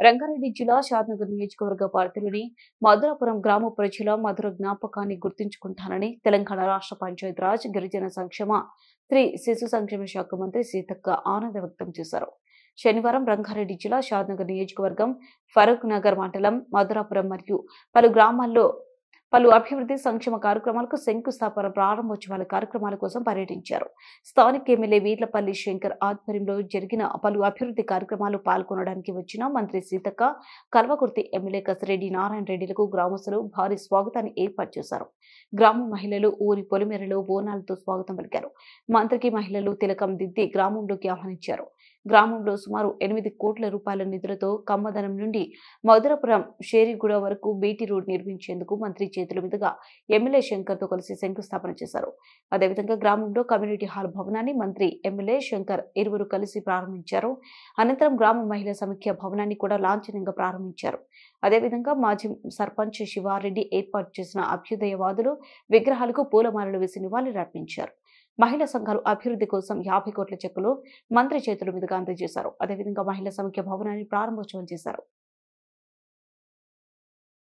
రంగారెడ్డి జిల్లా షాద్నగర్ నియోజకవర్గ పరిధిలోని మధురాపురం గ్రామ ప్రజల మధుర జ్ఞాపకాన్ని గుర్తుంచుకుంటానని తెలంగాణ రాష్ట్ర పంచాయతీరాజ్ గిరిజన సంక్షేమ స్త్రీ శిశు సంక్షేమ శాఖ మంత్రి సీతక్క ఆనందం వ్యక్తం చేశారు. శనివారం రంగారెడ్డి జిల్లా షాద్నగర్ నియోజకవర్గం ఫరూక్ నగర్ మండలం మధురాపురం మరియు పలు గ్రామాల్లో పలు అభివృద్ధి సంక్షేమ కార్యక్రమాలకు శంకుస్థాపన ప్రారంభోత్సవాల కార్యక్రమాల కోసం పర్యటించారు. స్థానిక ఎమ్మెల్యే వీర్లపల్లి శంకర్ ఆధ్వర్యంలో జరిగిన పలు అభివృద్ధి కార్యక్రమాలు పాల్గొనడానికి వచ్చిన మంత్రి సీతక్క కల్వకుర్తి ఎమ్మెల్యే కసిరెడ్డి నారాయణ రెడ్డిలకు గ్రామస్తులు భారీ స్వాగతాన్ని ఏర్పాటు చేశారు. గ్రామ మహిళలు ఊరి పొలిమేరలో బోనాలతో స్వాగతం పలికారు. మంత్రికి మహిళలు తిలకం దిద్ది గ్రామంలోకి ఆహ్వానించారు. గ్రామంలో సుమారు 8 కోట్ల రూపాయల నిధులతో కమ్మదనం నుండి మధురాపురం షేరిగూడ వరకు బీటీ రోడ్ నిర్మించేందుకు మంత్రి చేతుల మీదుగా ఎమ్మెల్యే శంకర్ తో కలిసి శంకుస్థాపన చేశారు. అదేవిధంగా గ్రామంలో కమ్యూనిటీ హాల్ భవనాన్ని మంత్రి ఎమ్మెల్యే శంకర్ ఇరువురు కలిసి ప్రారంభించారు. అనంతరం గ్రామ మహిళా సమైక్య భవనాన్ని కూడా లాంఛనంగా ప్రారంభించారు. అదేవిధంగా మాజీ సర్పంచ్ శివారెడ్డి ఏర్పాటు చేసిన అభ్యుదయవాదులు విగ్రహాలకు పూలమాలలు వేసి నివాళులర్పించారు. మహిళా సంఘాలు అభివృద్ధి కోసం 50 కోట్ల చెక్కులు మంత్రి చేతుల మీదుగా అందజేశారు. అదేవిధంగా మహిళా సమైక్య భవనాన్ని ప్రారంభోత్సవం చేశారు.